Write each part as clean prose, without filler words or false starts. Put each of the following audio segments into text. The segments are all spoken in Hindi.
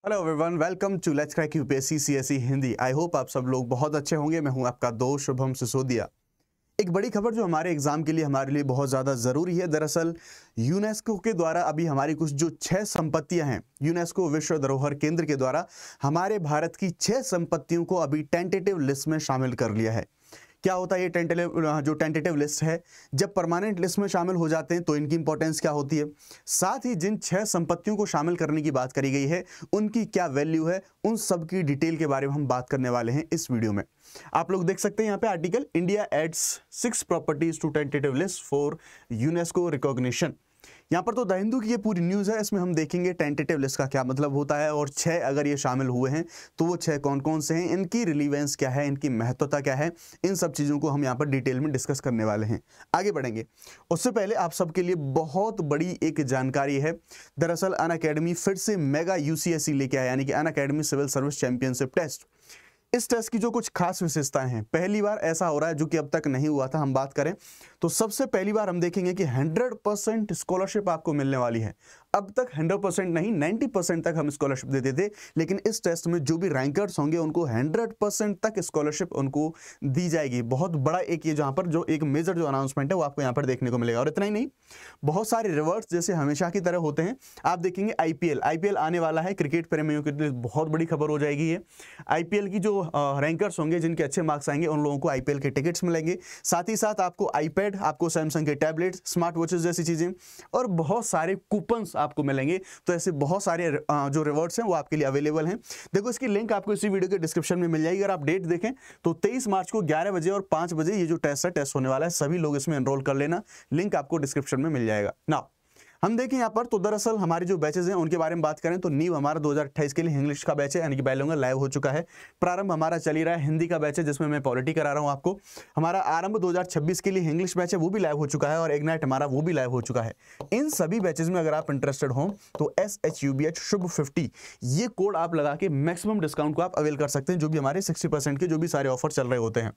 Hello everyone, welcome to let's crack UPSC CSE Hindi. I hope आप सब लोग बहुत अच्छे होंगे। मैं हूं आपका दोस्त शुभम सिसोदिया। एक बड़ी खबर जो हमारे एग्जाम के लिए हमारे लिए बहुत ज़्यादा ज़रूरी है। दरअसल यूनेस्को के द्वारा अभी हमारी कुछ जो 6 संपत्तियां हैं, यूनेस्को विश्व धरोहर केंद्र के द्वारा हमारे भारत की 6 संपत्तियों को अभी टेंटेटिव लिस्ट में शामिल कर लिया है। क्या होता है ये टेंटेटिव लिस्ट है? जब परमानेंट लिस्ट में शामिल हो जाते हैं तो इनकी इंपॉर्टेंस क्या होती है, साथ ही जिन 6 संपत्तियों को शामिल करने की बात करी गई है उनकी क्या वैल्यू है, उन सब की डिटेल के बारे में हम बात करने वाले हैं इस वीडियो में। आप लोग देख सकते हैं यहाँ पे article, India adds 6 properties to tentative list for UNESCO recognition. यहाँ पर तो द हिंदू की ये पूरी न्यूज़ है। इसमें हम देखेंगे टेंटेटिव लिस्ट का क्या मतलब होता है और 6 अगर ये शामिल हुए हैं तो वो 6 कौन कौन से हैं, इनकी रिलीवेंस क्या है, इनकी महत्वता क्या है, इन सब चीज़ों को हम यहाँ पर डिटेल में डिस्कस करने वाले हैं। आगे बढ़ेंगे उससे पहले आप सबके लिए बहुत बड़ी एक जानकारी है। दरअसल अनअकैडमी फिर से मेगा यूसीएसई लेके आया, यानी कि Unacademy civil service championship test. इस टेस्ट की जो कुछ खास विशेषताएं हैं, पहली बार ऐसा हो रहा है जो कि अब तक नहीं हुआ था। हम बात करें तो सबसे पहली बार हम देखेंगे कि 100% स्कॉलरशिप आपको मिलने वाली है। अब तक 100% नहीं, 90% तक हम स्कॉलरशिप देते थे, लेकिन इस टेस्ट में जो भी रैंकर्स होंगे उनको 100% तक स्कॉलरशिप उनको दी जाएगी। बहुत बड़ा एक ये जहाँ पर जो एक मेजर जो अनाउंसमेंट है वो आपको यहाँ पर देखने को मिलेगा। और इतना ही नहीं, बहुत सारे रिवर्ट्स जैसे हमेशा की तरह होते हैं। आप देखेंगे आईपीएल आने वाला है, क्रिकेट प्रेमियों के लिए बहुत बड़ी खबर हो जाएगी ये। आईपीएल की जो रैंकर्स होंगे, जिनके अच्छे मार्क्स आएंगे, उन लोगों को आईपीएल के टिकट्स मिलेंगे। साथ ही साथ आपको आईपैड, आपको सैमसंग के टैबलेट, स्मार्ट वॉचेस जैसी चीजें और बहुत सारे कूपन्स आपको मिलेंगे। तो ऐसे बहुत सारे जो रिवॉर्ड्स हैं वो आपके लिए अवेलेबल हैं। देखो, इसकी लिंक आपको इसी वीडियो के डिस्क्रिप्शन में मिल जाएगी। अगर आप डेट देखें तो 23 मार्च को 11 बजे और 5 बजे ये जो टेस्ट होने वाला है, सभी लोग इसमें एनरोल कर लेना। लिंक आपको डिस्क्रिप्शन में मिल जाएगा। नाउ हम देखें यहाँ पर तो दरअसल हमारे जो बैचेज हैं उनके बारे में बात करें तो नीव हमारा 2028 के लिए इंग्लिश का बैच है, यानी कि बाइलिंगुअल लाइव हो चुका है। प्रारंभ हमारा चल ही रहा है, हिंदी का बैच है जिसमें मैं पॉलिटी करा रहा हूँ आपको। हमारा आरंभ 2026 के लिए इंग्लिश बैच है, वो भी लाइव हो चुका है, और इग्नाइट हमारा वो भी लाइव हो चुका है। इन सभी बैचेज में अगर आप इंटरेस्टेड हो तो SHUBH शुभ 50 ये कोड आप लगा के मैक्सिमम डिस्काउंट को आप अवेल कर सकते हैं, जो भी हमारे 60% के जो भी सारे ऑफर चल रहे होते हैं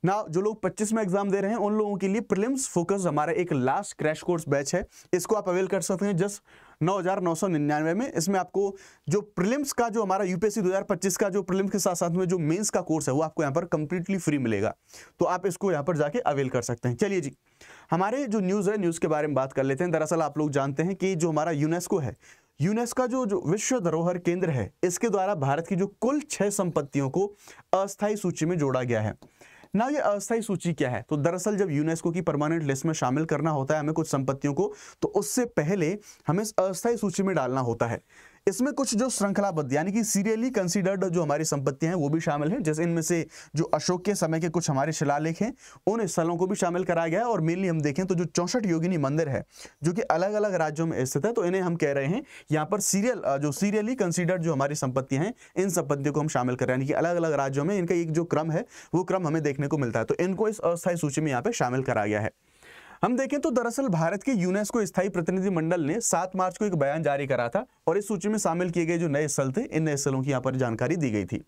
ना। जो लोग 25 में एग्जाम दे रहे हैं उन लोगों के लिए प्रीलिम्स फोकस हमारा एक लास्ट क्रैश कोर्स बैच है, इसको आप अवेल कर सकते हैं जस्ट 9,999 में। इसमें आपको जो प्रीलिम्स का जो हमारा यूपीएससी 2025 का जो प्रीलिम्स के साथ साथ में जो मेंस का कोर्स है वो आपको यहाँ पर कंप्लीटली फ्री मिलेगा, तो आप इसको यहाँ पर जाके अवेल कर सकते हैं। चलिए जी, हमारे जो न्यूज़ है, न्यूज़ के बारे में बात कर लेते हैं। दरअसल आप लोग जानते हैं कि जो हमारा यूनेस्को है, यूनेस्को का जो विश्व धरोहर केंद्र है, इसके द्वारा भारत की जो कुल 6 संपत्तियों को अस्थायी सूची में जोड़ा गया है ना। ये अस्थायी सूची क्या है? तो दरअसल जब यूनेस्को की परमानेंट लिस्ट में शामिल करना होता है हमें कुछ संपत्तियों को, तो उससे पहले हमें अस्थायी सूची में डालना होता है। इसमें कुछ जो श्रृंखलाबद्ध यानी कि सीरियली कंसीडर्ड जो हमारी संपत्तियां हैं वो भी शामिल हैं। जैसे इनमें से जो अशोक के समय के कुछ हमारे शिलालेख हैं उन स्थलों को भी शामिल कराया गया है। और मेनली हम देखें तो जो 64 योगिनी मंदिर है जो कि अलग अलग राज्यों में स्थित है, तो इन्हें हम कह रहे हैं यहाँ पर सीरियली कंसीडर्ड जो हमारी संपत्तियां हैं, इन संपत्तियों को हम शामिल कर रहे हैं, यानी कि अलग अलग राज्यों में इनका एक जो क्रम है वो क्रम हमें देखने को मिलता है, तो इनको इस अस्थायी सूची में यहाँ पे शामिल करा गया है। हम देखें तो दरअसल भारत के यूनेस्को स्थायी प्रतिनिधि मंडल ने 7 मार्च को एक बयान जारी करा था और इस सूची में शामिल किए गए जो नए स्थल थे, इन नए स्थलों की यहाँ पर जानकारी दी गई थी।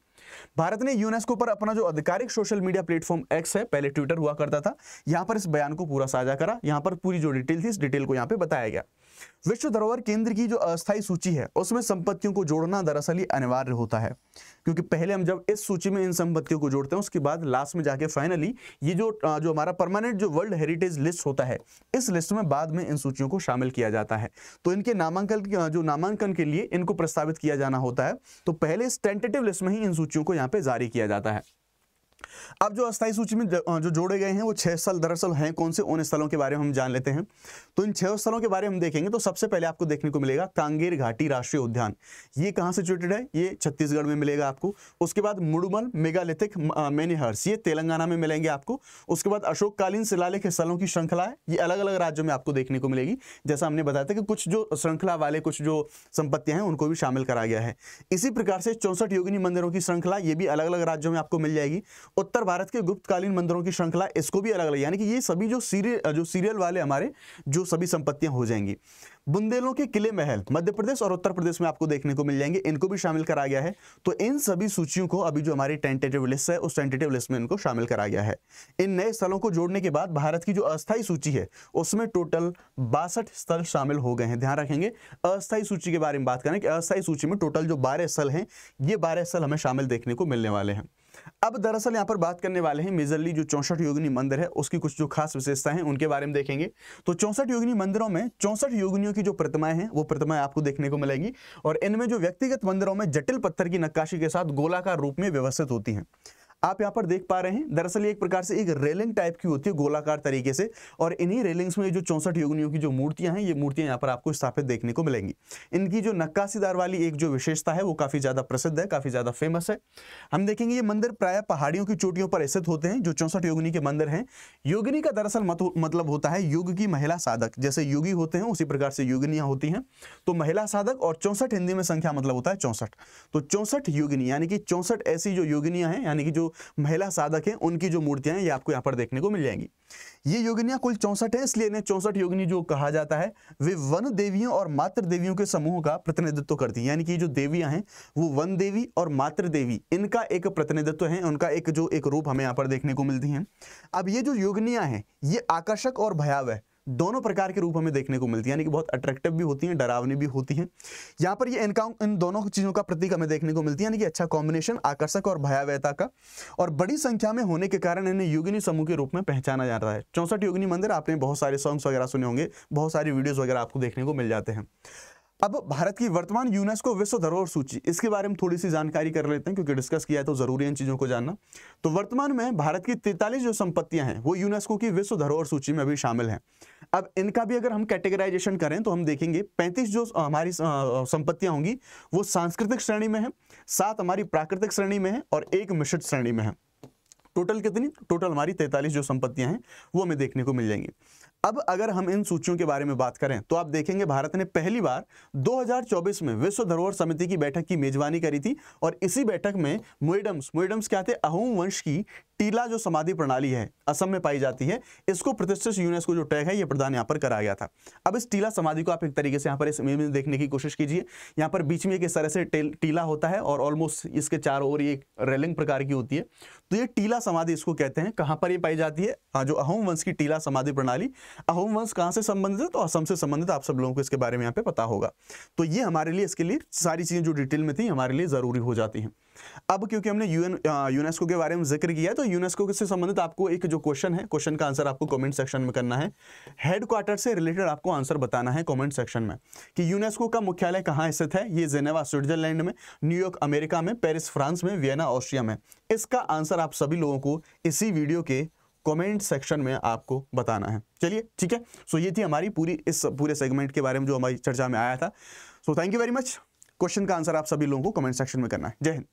भारत ने यूनेस्को पर अपना जो आधिकारिक सोशल मीडिया प्लेटफॉर्म एक्स है, पहले ट्विटर हुआ करता था, यहाँ पर इस बयान को पूरा साझा करा। यहाँ पर पूरी जो डिटेल थी इस डिटेल को यहाँ पे बताया गया। विश्व धरोहर केंद्र की जो अस्थायी सूची है उसमें संपत्तियों को जोड़ना दरअसल ही अनिवार्य होता है, क्योंकि पहले हम जब इस सूची में इन संपत्तियों को जोड़ते हैं उसके बाद लास्ट में जाके फाइनली ये जो हमारा परमानेंट जो वर्ल्ड हेरिटेज लिस्ट होता है, इस लिस्ट में बाद में इन सूचियों को शामिल किया जाता है। तो इनके नामांकन के लिए इनको प्रस्तावित किया जाना होता है, तो पहले इस टेंटेटिव लिस्ट में ही इन सूचियों को यहाँ पे जारी किया जाता है। अब जो अस्थायी सूची में जो जोड़े गए हैं वो 6 स्थल दरअसल हैं कौन से, उन स्थलों के बारे में हम जान लेते हैं। तो इन 6 स्थलों के बारे में हम देखेंगे तो सबसे पहले आपको देखने को मिलेगा कांगेर घाटी राष्ट्रीय उद्यान। ये कहाँ सिचुएटेड है? ये छत्तीसगढ़ में मिलेगा आपको। उसके बाद मुडुमल मेगालिथिक मेनिहर्स, ये तेलंगाना में मिलेंगे आपको। उसके बाद अशोककालीन शिलालेख स्थलों की श्रृंखला है, ये अलग अलग राज्यों में आपको देखने को मिलेगी। जैसा हमने बताया था कि कुछ जो श्रृंखला वाले कुछ जो संपत्तियां हैं उनको भी शामिल करा गया है। इसी प्रकार से 64 योगिनी मंदिरों की श्रृंखला, ये भी अलग अलग राज्यों में आपको मिल जाएगी। उत्तर भारत के गुप्तकालीन मंदिरों की श्रृंखला, इसको भी अलग अलग, यानी कि ये सभी जो सीरियल वाले हमारे जो सभी संपत्तियां हो जाएंगी। बुंदेलों के किले महल मध्य प्रदेश और उत्तर प्रदेश में आपको देखने को मिल जाएंगे, इनको भी शामिल करा गया है। तो इन सभी सूचियों को अभी जो हमारी टेंटेटिव लिस्ट है उस टेंटेटिव लिस्ट में इनको शामिल करा गया है। इन नए स्थलों को जोड़ने के बाद भारत की जो अस्थायी सूची है उसमें टोटल 62 स्थल शामिल हो गए हैं। ध्यान रखेंगे, अस्थायी सूची के बारे में बात करें कि अस्थायी सूची में टोटल जो 12 स्थल हैं, ये 12 स्थल हमें शामिल देखने को मिलने वाले हैं। अब दरअसल यहाँ पर बात करने वाले हैं मेजरली जो 64 योगिनी मंदिर है उसकी कुछ जो खास विशेषताएं हैं उनके बारे में देखेंगे। तो 64 योगिनी मंदिरों में 64 योगिनियों की जो प्रतिमाएं हैं वो प्रतिमाएं आपको देखने को मिलेंगी, और इनमें जो व्यक्तिगत मंदिरों में जटिल पत्थर की नक्काशी के साथ गोलाकार रूप में व्यवस्थित होती हैं। आप यहाँ पर देख पा रहे हैं, दरअसल ये एक प्रकार से एक रेलिंग टाइप की होती है गोलाकार तरीके से, और इन्हीं रेलिंग्स में जो 64 योगिनियों की जो मूर्तियां हैं, ये मूर्तियां यहाँ पर आपको स्थापित देखने को मिलेंगी। इनकी जो नक्काशीदार वाली एक जो विशेषता है वो काफी ज्यादा प्रसिद्ध है, काफी ज्यादा फेमस है। हम देखेंगे ये मंदिर प्राय पहाड़ियों की चोटियों पर स्थित होते हैं। जो 64 योगिनी के मंदिर हैं, योगिनी का दरअसल मतलब होता है युग की महिला साधक। जैसे योगी होते हैं उसी प्रकार से योगिनियां होती हैं, तो महिला साधक, और 64 हिंदी में संख्या मतलब होता है 64। तो 64 योगिनी यानी कि 64 ऐसी जो योगिनियां हैं, यानी कि जो महिला साधक हैं, उनकी जो मूर्तियां हैं ये आपको यहाँ पर देखने को मिल जाएंगी। ये योगिनियां कुल 64 है, इसलिए इन्हें 64 योगिनी जो कहा जाता है। वे वन देवियों और मातृ देवियों के समूह का प्रतिनिधित्व करती हैं, यानी कि जो देवियां हैं वो वन देवी और मातृ देवी, इनका एक प्रतिनिधित्व है, उनका एक रूप हमें यहाँ पर देखने को मिलती हैं। अब ये जो योगिनियां हैं ये आकर्षक और भयावह दोनों प्रकार के रूप हमें देखने को मिलती है, यानी कि बहुत अट्रैक्टिव भी होती हैं, डरावनी भी होती हैं। यहाँ पर ये इन दोनों चीजों का प्रतीक हमें देखने को मिलती है, यानी कि अच्छा कॉम्बिनेशन आकर्षक और भयावहता का, और बड़ी संख्या में होने के कारण इन्हें योगिनी समूह के रूप में पहचाना जाता है। 64 योगिनी मंदिर, आपने बहुत सारे सॉन्ग्स वगैरह सुने होंगे, बहुत सारी वीडियोज वगैरह आपको देखने को मिल जाते हैं। अब भारत की वर्तमान यूनेस्को विश्व धरोहर सूची, इसके बारे में थोड़ी सी जानकारी कर लेते हैं क्योंकि डिस्कस किया है तो जरूरी है इन चीजों को जानना। तो वर्तमान में भारत की 43 जो संपत्तियां हैं वो यूनेस्को की विश्व धरोहर सूची में अभी शामिल हैं। अब इनका भी अगर हम कैटेगराइजेशन करें तो हम देखेंगे 35 जो हमारी संपत्तियां होंगी वो सांस्कृतिक श्रेणी में है, 7 हमारी प्राकृतिक श्रेणी में है और 1 मिश्रित श्रेणी में है। टोटल कितनी? टोटल हमारी 43 जो संपत्तियां हैं वो हमें देखने को मिल जाएंगी। अब अगर हम इन सूचियों के बारे में बात करें तो आप देखेंगे भारत ने पहली बार 2024 में विश्व धरोहर समिति की बैठक की मेजबानी करी थी, और इसी बैठक में मोइडम्स क्या थे? अहोम वंश की टीला जो समाधि प्रणाली है असम में पाई जाती है, इसको प्रतिष्ठित यूनेस्को जो टैग है ये प्रदान यहाँ पर कराया गया था। अब इस टीला समाधि को आप एक तरीके से यहाँ पर इस इमेज में देखने की कोशिश कीजिए। यहाँ पर बीच में एक इस तरह से टीला होता है और ऑलमोस्ट इसके चारों ओर ये रेलिंग प्रकार की होती है, तो ये टीला समाधि इसको कहते हैं। कहाँ पर ये पाई जाती है? जो अहोम वंश की टीला समाधि प्रणाली। अहोम वंश कहाँ से संबंधित है? तो असम से संबंधित, आप सब लोगों को इसके बारे में यहाँ पे पता होगा। तो ये हमारे लिए, इसके लिए सारी चीजें जो डिटेल में थी हमारे लिए जरूरी हो जाती हैं। अब क्योंकि हमने यूनेस्को के बारे में जिक्र किया, तो यूनेस्को से संबंधित आपको एक जो क्वेश्चन है, क्वेश्चन का आंसर आपको कमेंट सेक्शन में करना है। हेडक्वार्टर से रिलेटेड आपको आंसर बताना है कमेंट सेक्शन में कि यूनेस्को का मुख्यालय कहाँ स्थित है। ये जेनेवा स्विट्जरलैंड में, न्यूयॉर्क अमेरिका में, पेरिस फ्रांस में, वियना ऑस्ट्रिया में। इसका आंसर आप सभी लोगों को इसी वीडियो के कमेंट सेक्शन में आपको बताना है। चलिए ठीक है, सो ये थी हमारी इस पूरे सेगमेंट के बारे में जो हमारी चर्चा में आया था। So thank you very much. Question का आंसर आप सभी लोगों को कमेंट सेक्शन में करना है। जय हिंद।